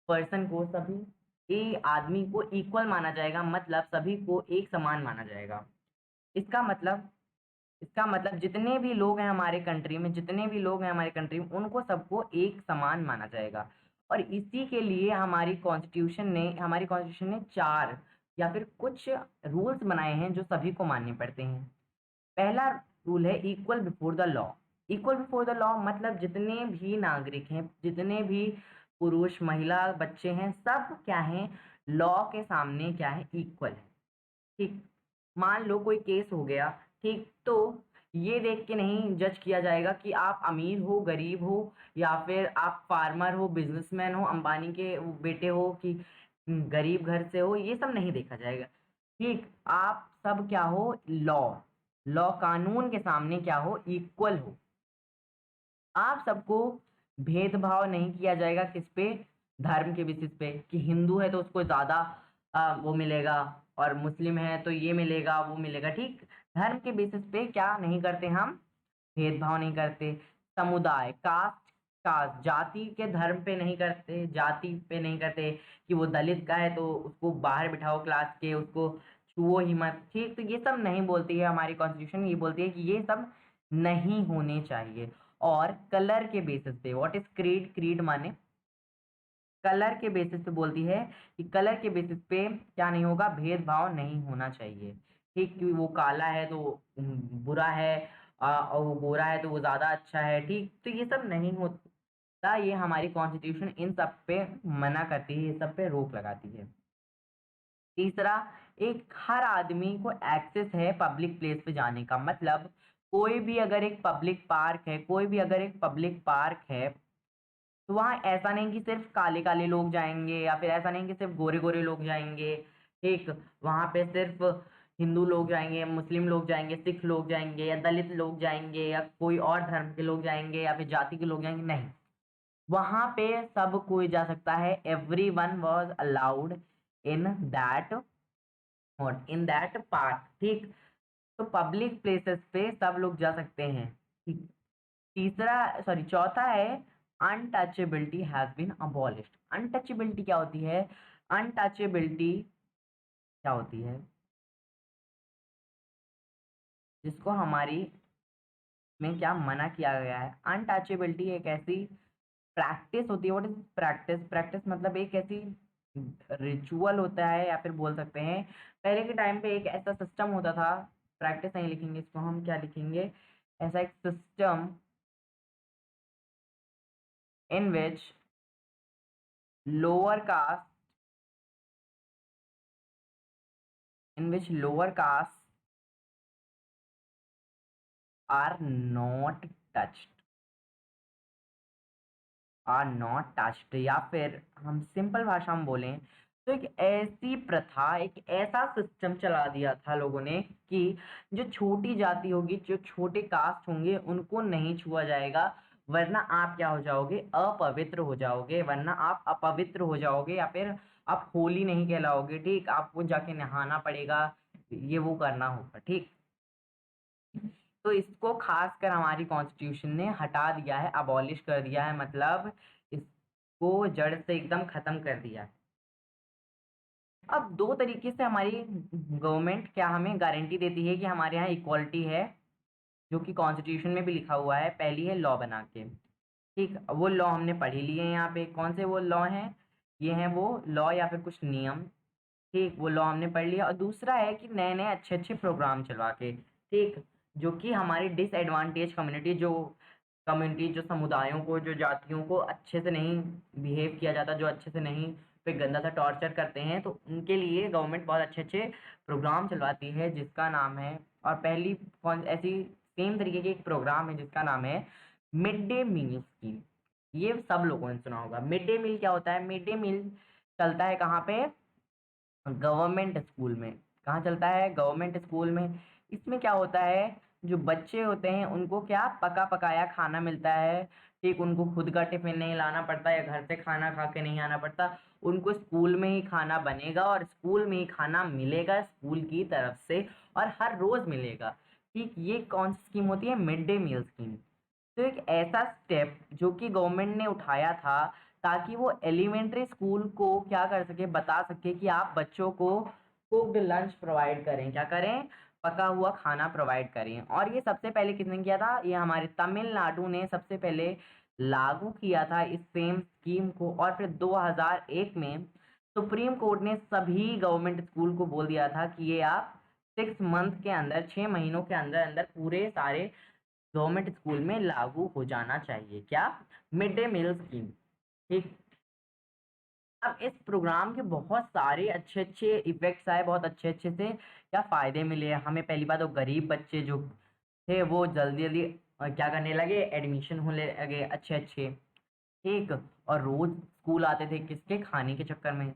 पर्सन को, सभी आदमी को इक्वल माना जाएगा, मतलब सभी को एक समान माना जाएगा। इसका मतलब इसका मतलब जितने भी लोग हैं हमारे कंट्री में, जितने भी लोग हैं हमारे कंट्री में, उनको सबको एक समान माना जाएगा। और इसी के लिए हमारी कॉन्स्टिट्यूशन ने चार या फिर कुछ रूल्स बनाए हैं जो सभी को मानने पड़ते हैं। पहला रूल है equal before the law. Equal before the law मतलब जितने भी नागरिक हैं, जितने भी पुरुष महिला बच्चे हैं, सब क्या हैं, लॉ के सामने क्या है, इक्वल है। ठीक, मान लो कोई केस हो गया, ठीक, तो ये देख के नहीं जज किया जाएगा कि आप अमीर हो, गरीब हो, या फिर आप फार्मर हो, बिजनेसमैन हो, अंबानी के बेटे हो, कि गरीब घर से हो, ये सब नहीं देखा जाएगा। ठीक, आप सब क्या हो, लॉ, लॉ कानून के सामने क्या हो, इक्वल हो। आप सबको भेदभाव नहीं किया जाएगा, किस पे, धर्म के बेसिस पे, कि हिंदू है तो उसको ज्यादा वो मिलेगा, और मुस्लिम है तो ये मिलेगा वो मिलेगा। ठीक, धर्म के बेसिस पे क्या नहीं करते हम, भेदभाव नहीं करते। समुदाय, कास्ट, जाति के धर्म पे नहीं करते, जाति पे नहीं करते, कि वो दलित का है तो उसको बाहर बिठाओ क्लास के, उसको छुओ ही मत। ठीक, तो ये सब नहीं बोलती है हमारी कॉन्स्टिट्यूशन, ये बोलती है कि ये सब नहीं होने चाहिए। और कलर के बेसिस पे, व्हाट इज क्रीड, क्रीड माने कलर के बेसिस पे बोलती है कि कलर के बेसिस पे क्या नहीं होगा, भेदभाव नहीं होना चाहिए। ठीक, कि वो काला है तो बुरा है, और वो गोरा है तो वो ज्यादा अच्छा है। ठीक, तो ये सब नहीं होता, ये हमारी कॉन्स्टिट्यूशन इन सब पे मना करती है, ये सब पे रोक लगाती है। तीसरा, एक हर आदमी को एक्सेस है पब्लिक प्लेस पे जाने का, मतलब कोई भी अगर एक पब्लिक पार्क है, कोई भी अगर एक पब्लिक पार्क है, तो वहाँ ऐसा नहीं कि सिर्फ काले काले लोग जाएंगे, या फिर ऐसा नहीं कि सिर्फ गोरे गोरे लोग जाएंगे। ठीक, वहाँ पे सिर्फ हिंदू लोग जाएंगे, मुस्लिम लोग जाएंगे, सिख लोग जाएंगे, या दलित लोग जाएंगे, या कोई और धर्म के लोग जाएंगे, या फिर जाति के लोग जाएंगे, नहीं, वहाँ पे सब कोई जा सकता है। Every one was allowed in that, और इन दैट पार्क। ठीक, तो पब्लिक प्लेसेस पे सब लोग जा सकते हैं। ठीक, चौथा है untouchability has been abolished. Untouchability क्या होती है, अनटचेबिलिटी क्या होती है, जिसको हमारी में क्या मना किया गया है। अनटचेबिलिटी एक ऐसी प्रैक्टिस होती है। व्हाट इज प्रैक्टिस, प्रैक्टिस मतलब एक ऐसी रिचुअल होता है, या फिर बोल सकते हैं पहले के टाइम पे एक ऐसा सिस्टम होता था, प्रैक्टिस नहीं लिखेंगे इसको, हम क्या लिखेंगे, ऐसा एक system in which lower caste lower castes are not touched, या फिर हम सिंपल भाषा में बोलें तो एक ऐसी प्रथा, एक ऐसा सिस्टम चला दिया था लोगों ने कि जो छोटी जाति होगी, जो छोटे कास्ट होंगे, उनको नहीं छुआ जाएगा, वरना आप क्या हो जाओगे, अपवित्र हो जाओगे, वरना आप अपवित्र हो जाओगे, या फिर आप होली नहीं कहलाओगे। ठीक, आपको जाके नहाना पड़ेगा, ये वो करना होगा। ठीक, तो इसको खासकर हमारी कॉन्स्टिट्यूशन ने हटा दिया है, अबॉलिश कर दिया है, मतलब इसको जड़ से एकदम खत्म कर दिया है। अब दो तरीके से हमारी गवर्नमेंट क्या हमें गारंटी देती है कि हमारे यहाँ इक्वालिटी है, जो कि कॉन्स्टिट्यूशन में भी लिखा हुआ है। पहली है लॉ बना के, ठीक, वो लॉ हमने पढ़ ही लिए हैं यहाँ पे, कौन से वो लॉ हैं, ये हैं वो लॉ या फिर कुछ नियम। ठीक, वो लॉ हमने पढ़ लिया। और दूसरा है कि नए नए अच्छे अच्छे प्रोग्राम चलवा के, ठीक, जो कि हमारी डिसएडवांटेज कम्युनिटी जो समुदायों को, जो जातियों को अच्छे से नहीं बिहेव किया जाता, जो अच्छे से नहीं पे गंदा सा टॉर्चर करते हैं, तो उनके लिए गवर्नमेंट बहुत अच्छे अच्छे प्रोग्राम चलवाती है, जिसका नाम है, और पहली कौन ऐसी सेम तरीके की एक प्रोग्राम है जिसका नाम है मिड डे मील स्कीम। ये सब लोगों ने सुना होगा। मिड डे मील क्या होता है? मिड डे मील चलता है कहाँ पे? गवर्नमेंट स्कूल में। कहाँ चलता है? गवर्नमेंट स्कूल में। इसमें क्या होता है, जो बच्चे होते हैं उनको क्या पका पकाया खाना मिलता है। ठीक, उनको खुद का टिफिन नहीं लाना पड़ता या घर से खाना खा के नहीं आना पड़ता, उनको स्कूल में ही खाना बनेगा और स्कूल में ही खाना मिलेगा स्कूल की तरफ से, और हर रोज मिलेगा। ठीक, ये कौन सी स्कीम होती है? Mid day meal scheme. तो एक ऐसा स्टेप जो कि गवर्नमेंट ने उठाया था ताकि वो एलिमेंट्री स्कूल को क्या कर सके, बता सके कि आप बच्चों को कुक्ड लंच प्रोवाइड करें, क्या करें, पका हुआ खाना प्रोवाइड करें। और ये सबसे पहले किसने किया था? ये हमारे तमिलनाडु ने सबसे पहले लागू किया था इस सेम स्कीम को। और फिर 2001 में सुप्रीम कोर्ट ने सभी गवर्नमेंट स्कूल को बोल दिया था कि ये आप 6 मंथ के अंदर, 6 महीनों के अंदर अंदर पूरे सारे गवर्नमेंट स्कूल में लागू हो जाना चाहिए। क्या? Mid day meal scheme. ठीक। अब इस प्रोग्राम के बहुत सारे अच्छे अच्छे इफेक्ट्स आए, बहुत अच्छे अच्छे से क्या फायदे मिले हमें। पहली बात तो गरीब बच्चे जो थे वो जल्दी जल्दी क्या करने लगे, एडमिशन होने लगे अच्छे अच्छे। ठीक, और रोज स्कूल आते थे, किसके? खाने के चक्कर में।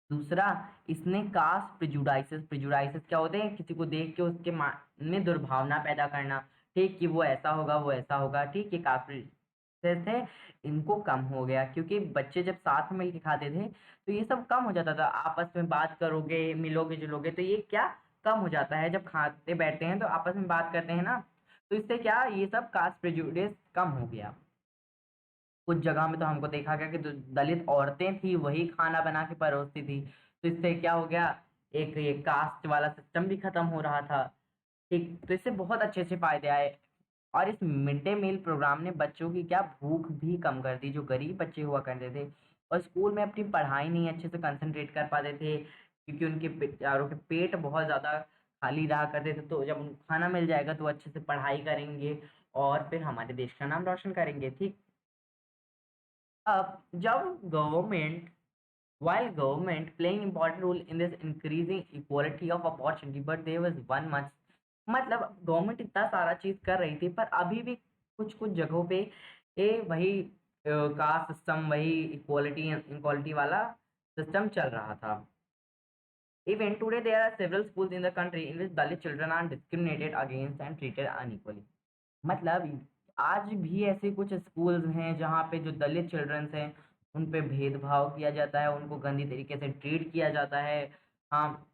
दूसरा, इसने कास्ट प्रिजुडाइसिस, प्रिजुडाइसिस क्या होते हैं? किसी को देख के उसके मन में दुर्भावना पैदा करना। ठीक, कि वो ऐसा होगा, वो ऐसा होगा। ठीक, ये कास्ट प्रिजुडाइसिस है, इनको कम हो गया क्योंकि बच्चे जब साथ में मिलके खाते थे तो ये सब कम हो जाता था। आपस में बात करोगे, मिलोगे जुलोगे तो ये क्या कम हो जाता है। जब खाते बैठते हैं तो आपस में बात करते हैं ना, तो इससे क्या ये सब कास्ट प्रेजुडिस कम हो गया। कुछ जगह में तो हमको देखा गया कि जो दलित औरतें थी वही खाना बना के परोसती थी, तो इससे क्या हो गया, एक ये कास्ट वाला सिस्टम भी खत्म हो रहा था। ठीक, तो इससे बहुत अच्छे अच्छे फायदे आए। और इस मिड डे मील प्रोग्राम ने बच्चों की क्या भूख भी कम कर दी। जो गरीब बच्चे हुआ करते थे और स्कूल में अपनी पढ़ाई नहीं अच्छे से कंसंट्रेट कर पाते थे क्योंकि उनके बेचारों के पेट बहुत ज़्यादा खाली रहा करते थे, तो जब उनको खाना मिल जाएगा तो वो अच्छे से पढ़ाई करेंगे और फिर हमारे देश का नाम रोशन करेंगे। ठीक। अब जब government while government playing important role in this increasing equality of opportunity, but there was one much, मतलब गवर्नमेंट इतना सारा चीज कर रही थी पर अभी भी कुछ कुछ जगहों पे वही कास्ट सिस्टम, वही इक्वालिटी इनक्वालिटी वाला सिस्टम चल रहा था। Even today there are several schools in the country in which Dalit children are discriminated against and treated unequally। मतलब आज भी ऐसे कुछ स्कूल्स हैं जहाँ पे जो दलित चिल्ड्रंस हैं उन पे भेदभाव किया जाता है, उनको गंदी तरीके से ट्रीट किया जाता है। हाँ,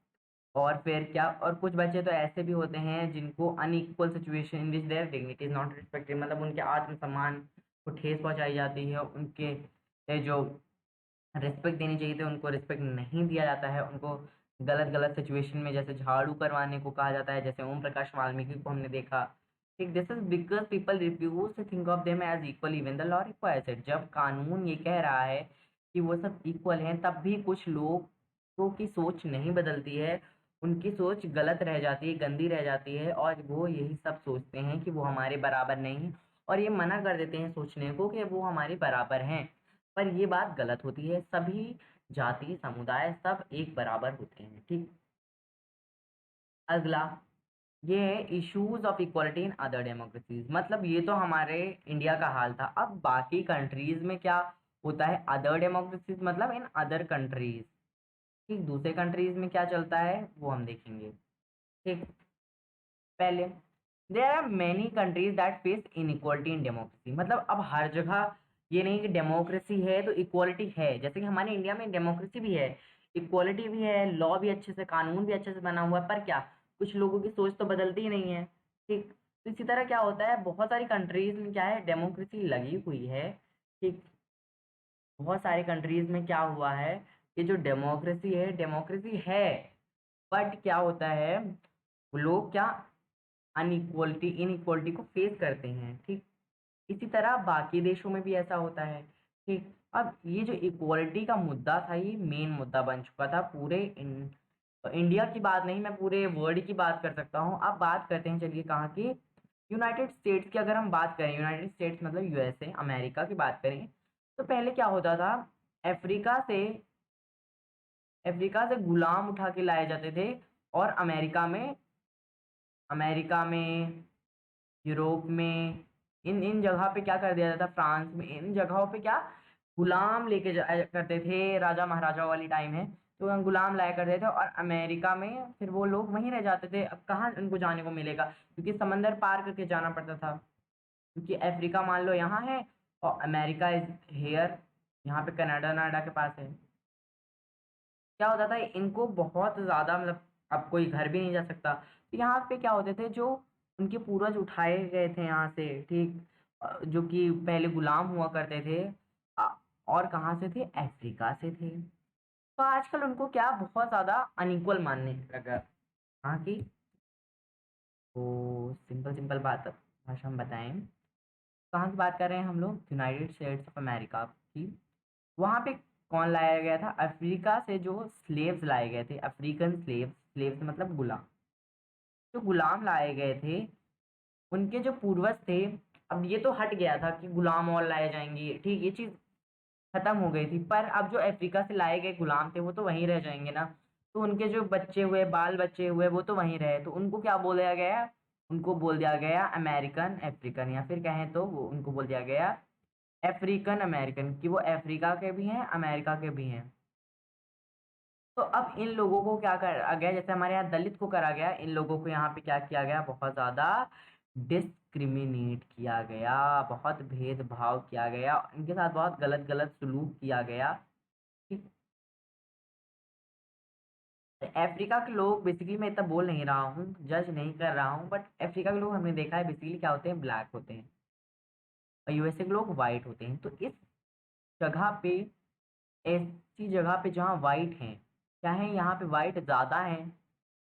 और फिर क्या, और कुछ बच्चे तो ऐसे भी होते हैं जिनको unequal situation in which there dignity is not respected, मतलब उनके आत्मसम्मान को ठेस पहुंचाई जाती है, उनके जो रिस्पेक्ट देनी चाहिए थी उनको रिस्पेक्ट नहीं दिया जाता है, उनको गलत गलत सिचुएशन में जैसे झाड़ू करवाने को कहा जाता है, जैसे ओम प्रकाश वाल्मीकि को हमने देखा। ठीक, this is because people refuse to think of them as equal even the law requires it. जब कानून ये कह रहा है कि वो सब इक्वल हैं तब भी कुछ लोगों की सोच नहीं बदलती है, उनकी सोच गलत रह जाती है, गंदी रह जाती है, और वो यही सब सोचते हैं कि वो हमारे बराबर नहीं है, और ये मना कर देते हैं सोचने को कि वो हमारे बराबर हैं। पर ये बात गलत होती है, सभी जाति समुदाय सब एक बराबर होते हैं। ठीक। अगला, ये है issues of equality in other democracies. मतलब ये तो हमारे इंडिया का हाल था, अब बाकी कंट्रीज में क्या होता है। अदर डेमोक्रेसीज मतलब इन अदर कंट्रीज। ठीक, दूसरे कंट्रीज में क्या चलता है वो हम देखेंगे। ठीक, पहले there are many countries that face inequality in democracy. मतलब अब हर जगह ये नहीं कि डेमोक्रेसी है तो इक्वालिटी है, जैसे कि हमारे इंडिया में डेमोक्रेसी भी है, इक्वालिटी भी है, लॉ भी अच्छे से, कानून भी अच्छे से बना हुआ है, पर क्या कुछ लोगों की सोच तो बदलती ही नहीं है। ठीक, तो इसी तरह क्या होता है, बहुत सारी कंट्रीज में क्या है, डेमोक्रेसी लगी हुई है। ठीक, बहुत सारे कंट्रीज में क्या हुआ है कि जो डेमोक्रेसी है, बट क्या होता है, वो लोग क्या अनइक्वलिटी इनइक्वलिटी को फेस करते हैं। ठीक, इसी तरह बाकी देशों में भी ऐसा होता है। ठीक, अब ये जो इक्वलिटी का मुद्दा था ये मेन मुद्दा बन चुका था पूरे इंडिया की बात नहीं, मैं पूरे वर्ल्ड की बात कर सकता हूँ। अब बात करते हैं चलिए कहाँ की, यूनाइटेड स्टेट्स की अगर हम बात करें, यूनाइटेड स्टेट्स मतलब यूएसए, अमेरिका की बात करें, तो पहले क्या होता था, अफ्रीका से अफ्रीका से गुलाम उठा के लाए जाते थे और अमेरिका में यूरोप में, इन इन जगह पे क्या कर दिया जाता, फ्रांस में, इन जगहों पे क्या गुलाम लेके जाया करते थे, राजा महाराजा वाली टाइम है, तो वहाँ गुलाम लाया करते थे और अमेरिका में फिर वो लोग वहीं रह जाते थे। अब कहाँ उनको जाने को मिलेगा, क्योंकि समंदर पार करके जाना पड़ता था, क्योंकि अफ्रीका मान लो यहाँ है और अमेरिका इज हेयर, यहाँ पे कनाडा नाडा के पास है। क्या होता था, इनको बहुत ज़्यादा मतलब अब कोई घर भी नहीं जा सकता, तो यहाँ पे क्या होते थे, जो उनके पूर्वज उठाए गए थे यहाँ से, ठीक, जो कि पहले गुलाम हुआ करते थे, अ, और कहाँ से थे, अफ्रीका से थे। तो आजकल उनको क्या बहुत ज़्यादा अनइक्वल मानने लगा कहाँ की। तो सिंपल सिंपल बात भाषा में बताएं, कहाँ की बात कर रहे हैं हम लोग, यूनाइटेड स्टेट्स ऑफ अमेरिका की। वहाँ पे कौन लाया गया था, अफ्रीका से जो स्लेव्स लाए गए थे, अफ्रीकन स्लेव्स, स्लेव्स मतलब गुलाम, जो गुलाम लाए गए थे, उनके जो पूर्वज थे, अब ये तो हट गया था कि गुलाम और लाए जाएंगे, ठीक, ये चीज़ खत्म हो गई थी, पर अब जो अफ्रीका से लाए गए गुलाम थे वो तो वहीं रह जाएंगे ना, तो उनके जो बच्चे हुए, बाल बच्चे हुए, वो तो वहीं रहे, तो उनको क्या बोला गया, उनको बोल दिया गया अमेरिकन अफ्रीकन, या फिर कहें तो वो उनको बोल दिया गया अफ्रीकन अमेरिकन, कि वो अफ्रीका के भी हैं, अमेरिका के भी हैं। तो अब इन लोगों को क्या करा गया, जैसे हमारे यहाँ दलित को करा गया, इन लोगों को यहाँ पे क्या किया गया, बहुत ज्यादा डिस्क्रिमिनेट किया गया, बहुत भेदभाव किया गया, इनके साथ बहुत गलत गलत सलूक किया गया। ठीक, अफ्रीका के लोग बेसिकली, मैं इतना बोल नहीं रहा हूँ, जज नहीं कर रहा हूँ, बट अफ्रीका के लोग हमने देखा है बेसिकली क्या होते हैं, ब्लैक होते हैं, और यूएसए के लोग वाइट होते हैं। तो इस जगह पे, ऐसी जगह पे जहाँ वाइट हैं, चाहे यहाँ पे वाइट ज़्यादा है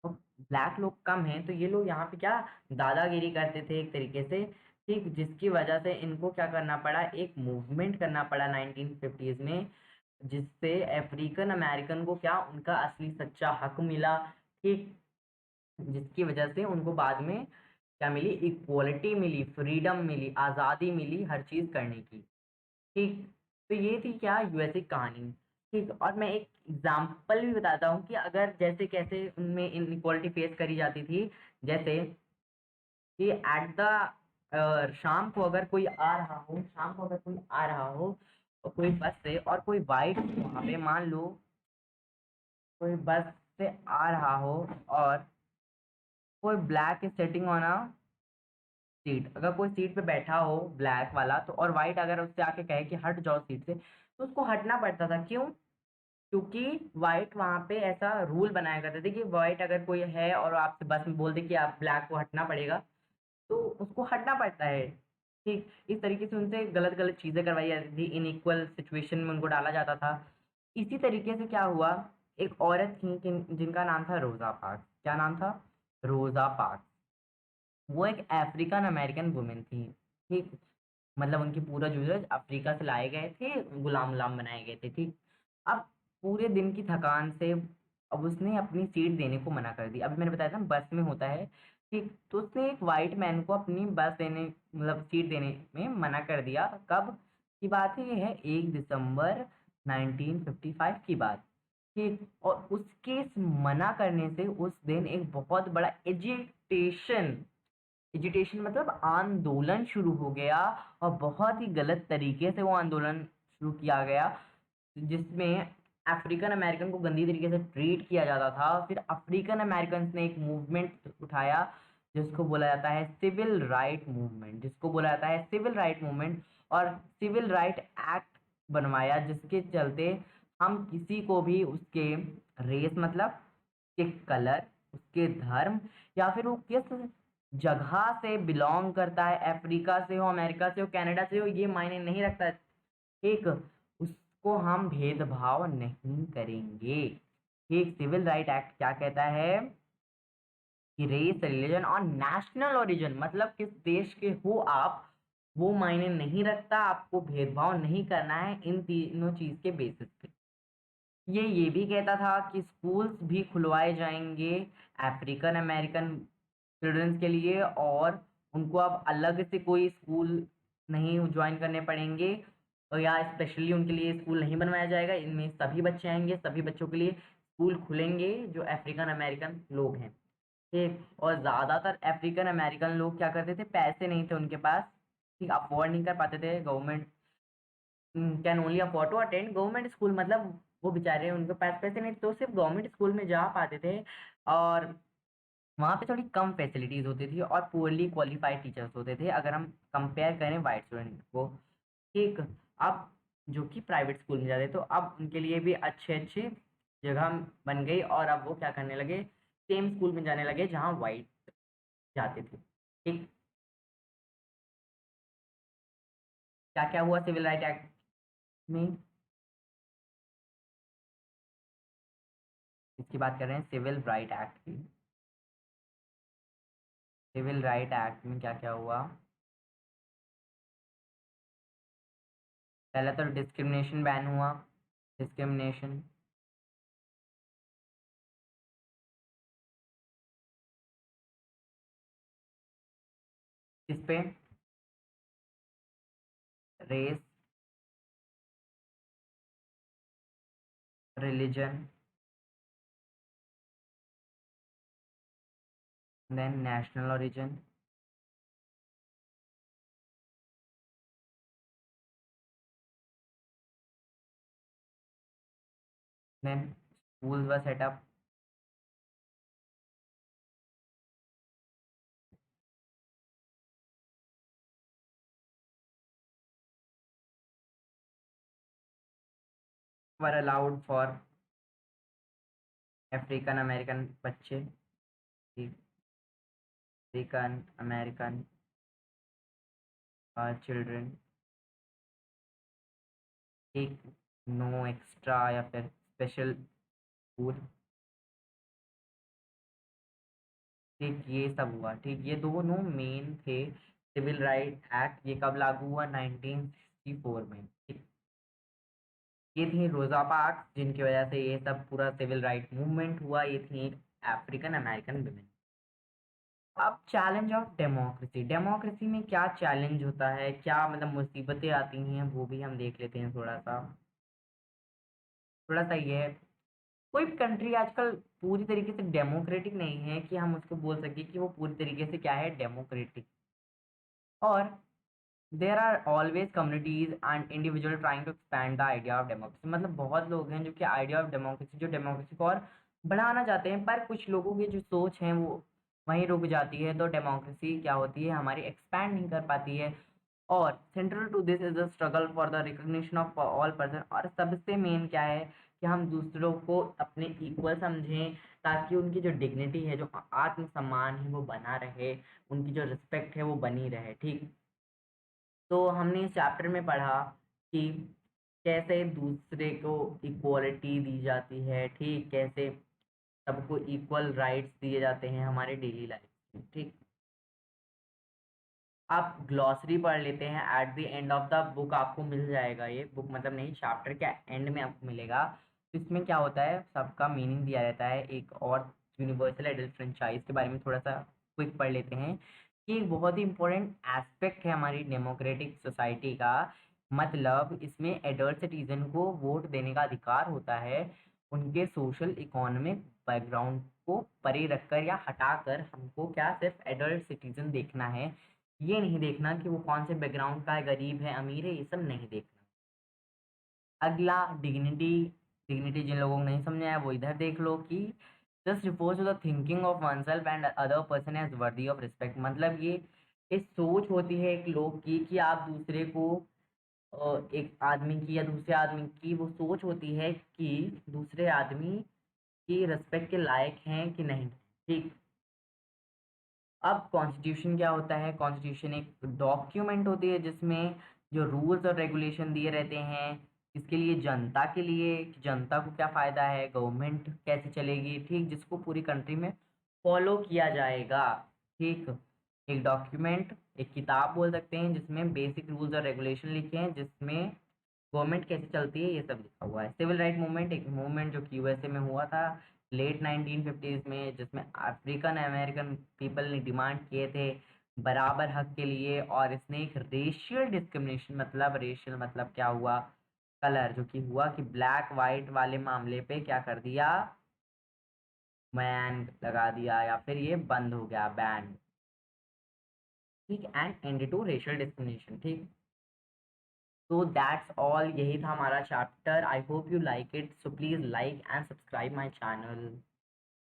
और ब्लैक लोग कम हैं, तो ये लोग यहाँ पे क्या दादागिरी करते थे एक तरीके से, ठीक, जिसकी वजह से इनको क्या करना पड़ा, एक मूवमेंट करना पड़ा 1950s में, जिससे अफ्रीकन अमेरिकन को क्या उनका असली सच्चा हक मिला, ठीक, जिसकी वजह से उनको बाद में क्या मिली, इक्वलिटी मिली, फ्रीडम मिली, आज़ादी मिली हर चीज़ करने की, ठीक। तो ये थी क्या, यूएसए की कहानी, ठीक। और मैं एक एग्जाम्पल भी बताता हूँ कि अगर जैसे कैसे उनमें इनइक्वालिटी फेस करी जाती थी, जैसे कि एट द शाम को अगर कोई आ रहा हो, शाम को अगर कोई आ रहा हो और कोई बस से, और कोई वाइट वहाँ पे मान लो, कोई बस से आ रहा हो और कोई black is sitting on a seat, अगर कोई सीट पे बैठा हो ब्लैक वाला, तो और वाइट अगर उससे आके कहे कि हट जाओ सीट से, तो उसको हटना पड़ता था, क्यों, क्योंकि वाइट वहां पे ऐसा रूल बनाया करते थे कि वाइट अगर कोई है और आपसे बस में बोल दे कि आप ब्लैक को हटना पड़ेगा, तो उसको हटना पड़ता है, ठीक। इस तरीके से उनसे गलत गलत चीजें करवाई जाती थी, इनइक्वल सिचुएशन में उनको डाला जाता था। इसी तरीके से क्या हुआ, एक औरत थी जिनका नाम था रोजा पार्क्स, क्या नाम था, रोजा पार्क्स। वो एक अफ्रीकन अमेरिकन वुमेन थी, ठीक, मतलब उनके पूर्वज उर्वज अफ्रीका से लाए गए थे, गुलाम गुलाम बनाए गए थे, ठीक। अब पूरे दिन की थकान से अब उसने अपनी सीट देने को मना कर दी, अभी मैंने बताया था बस में होता है, ठीक, तो उसने एक वाइट मैन को अपनी बस देने, मतलब सीट देने में मना कर दिया, कब की बात है, ये है 1 दिसंबर 1955 की बात, ठीक। और उसके इस मना करने से उस दिन एक बहुत बड़ा एजिटेशन, एजिटेशन मतलब आंदोलन शुरू हो गया, और बहुत ही गलत तरीके से वो आंदोलन शुरू किया गया, जिसमें अफ्रीकन अमेरिकन को गंदी तरीके से ट्रीट किया जाता था। फिर अफ्रीकन अमेरिकन ने एक मूवमेंट उठाया, जिसको बोला जाता है सिविल राइट मूवमेंट, जिसको बोला जाता है सिविल राइट मूवमेंट, और सिविल राइट एक्ट बनवाया, जिसके चलते हम किसी को भी उसके रेस मतलब उसके कलर, उसके धर्म, या फिर वो किस जगह से बिलोंग करता है, अफ्रीका से हो, अमेरिका से हो, कनाडा से हो, ये मायने नहीं रखता, ठीक, उसको हम भेदभाव नहीं करेंगे, ठीक। सिविल राइट एक्ट क्या कहता है कि रेस, रिलीजन और नेशनल ओरिजिन, मतलब किस देश के हो आप, वो मायने नहीं रखता, आपको भेदभाव नहीं करना है इन तीनों चीज के बेसिस पे। ये भी कहता था कि स्कूल्स भी खुलवाए जाएंगे अफ्रीकन अमेरिकन चिल्ड्रंस के लिए, और उनको अब अलग से कोई स्कूल नहीं ज्वाइन करने पड़ेंगे, और या स्पेशली उनके लिए स्कूल नहीं बनवाया जाएगा। इनमें सभी बच्चे आएंगे, सभी बच्चों के लिए स्कूल खुलेंगे जो अफ्रीकन अमेरिकन लोग हैं। ठीक, और ज़्यादातर अफ्रीकन अमेरिकन लोग क्या करते थे, पैसे नहीं थे उनके पास, ठीक, अफोर्ड नहीं कर पाते थे। Government can only afford to attend government school, मतलब वो बेचारे उनके पास पैसे नहीं थे, तो सिर्फ गवर्नमेंट स्कूल में जा पाते थे। और वहाँ पे थोड़ी कम फैसिलिटीज़ होती थी और पुअरली क्वालिफाइड टीचर्स होते थे, अगर हम कंपेयर करें वाइट स्टूडेंट को। ठीक, अब जो कि प्राइवेट स्कूल में जाते, तो अब उनके लिए भी अच्छे अच्छे जगह बन गई, और अब वो क्या करने लगे, सेम स्कूल में जाने लगे जहाँ वाइट जाते थे। ठीक, क्या क्या हुआ सिविल राइट एक्ट में, इसकी बात कर रहे हैं, सिविल राइट एक्ट की। सिविल राइट एक्ट में क्या क्या हुआ, पहले तो डिस्क्रिमिनेशन बैन हुआ। डिस्क्रिमिनेशन किस पे, race, religion, then national origin, then schools were set up, were allowed for African American बच्चे, अफ्रीकन अमेरिकन चिल्ड्रन, एक, नो एक्स्ट्रा या फिर स्पेशल स्कूल। ठीक, ये सब हुआ। ठीक, ये दोनों मेन थे सिविल राइट एक्ट। ये कब लागू हुआ, 1964 में। ठीक, ये थी रोजा पार्क्स जिनकी वजह से ये सब पूरा सिविल राइट मूवमेंट हुआ। ये थी अफ्रीकन अमेरिकन वुमेन। अब चैलेंज ऑफ डेमोक्रेसी, डेमोक्रेसी में क्या चैलेंज होता है, क्या मतलब मुसीबतें आती हैं, वो भी हम देख लेते हैं थोड़ा सा। थोड़ा सा ये है, कोई भी कंट्री आजकल पूरी तरीके से डेमोक्रेटिक नहीं है कि हम उसको बोल सके कि वो पूरी तरीके से क्या है, डेमोक्रेटिक। और there are always communities and individual trying to expand the idea of democracy, मतलब बहुत लोग हैं जो कि आइडिया ऑफ डेमोक्रेसी, जो डेमोक्रेसी को और बढ़ाना चाहते हैं, पर कुछ लोगों की जो सोच है वो वहीं रुक जाती है, तो डेमोक्रेसी क्या होती है हमारी, एक्सपैंड नहीं कर पाती है। और central to this is the struggle for the recognition of all person, और सबसे मेन क्या है कि हम दूसरों को अपने इक्वल समझें, ताकि उनकी जो डिग्निटी है, जो आत्मसम्मान है, वो बना रहे, उनकी जो रिस्पेक्ट है वो बनी रहे। ठीक, तो हमने इस चैप्टर में पढ़ा कि कैसे दूसरे को इक्वालिटी दी जाती है, ठीक, कैसे सबको इक्वल राइट्स दिए जाते हैं हमारे डेली लाइफ में। ठीक, आप ग्लॉसरी पढ़ लेते हैं, at the end of the book आपको मिल जाएगा, ये बुक मतलब नहीं, चैप्टर के एंड में आपको मिलेगा। तो इसमें क्या होता है, सबका मीनिंग दिया रहता है। एक और यूनिवर्सल एडल्ट फ्रेंचाइज के बारे में थोड़ा सा क्विक पढ़ लेते हैं कि एक बहुत ही इंपॉर्टेंट एस्पेक्ट है हमारी डेमोक्रेटिक सोसाइटी का। मतलब इसमें एडल्ट सिटीजन को वोट देने का अधिकार होता है, उनके सोशल इकोनॉमिक बैकग्राउंड को परे रखकर या हटाकर हमको क्या सिर्फ एडल्ट सिटीजन देखना है। ये नहीं देखना कि वो कौन से बैकग्राउंड का है, गरीब है अमीर है, ये सब नहीं देखना। अगला डिग्निटी, डिग्निटी जिन लोगों को नहीं समझ आया वो इधर देख लो कि just refers to the thinking of oneself and other person as worthy of respect, मतलब ये एक सोच होती है एक लोग की कि आप दूसरे को एक आदमी की या दूसरे आदमी की वो सोच होती है कि दूसरे आदमी की रिस्पेक्ट के लायक हैं कि नहीं। ठीक, अब कॉन्स्टिट्यूशन क्या होता है, कॉन्स्टिट्यूशन एक डॉक्यूमेंट होती है जिसमें जो रूल्स और रेगुलेशन दिए रहते हैं, इसके लिए जनता के लिए कि जनता को क्या फ़ायदा है, गवर्नमेंट कैसे चलेगी, ठीक, जिसको पूरी कंट्री में फॉलो किया जाएगा। ठीक, एक डॉक्यूमेंट, एक किताब बोल सकते हैं जिसमें बेसिक रूल्स और रेगुलेशन लिखे हैं, जिसमें गवर्नमेंट कैसे चलती है ये सब लिखा हुआ है। सिविल राइट मूवमेंट एक मूवमेंट जो कि यूएसए में हुआ था लेट 1950s में, जिसमें अफ्रीकन अमेरिकन पीपल ने डिमांड किए थे बराबर हक के लिए, और इसने एक रेशियल डिस्क्रिमिनेशन, मतलब रेशियल मतलब क्या हुआ, कलर, जो कि हुआ कि ब्लैक वाइट वाले मामले पे क्या कर दिया, बैन लगा दिया, या फिर ये बंद हो गया, बैन। ठीक, and and to racial discrimination. ठीक, तो दैट्स ऑल, यही था हमारा chapter. I hope you like it, so please like and subscribe my channel.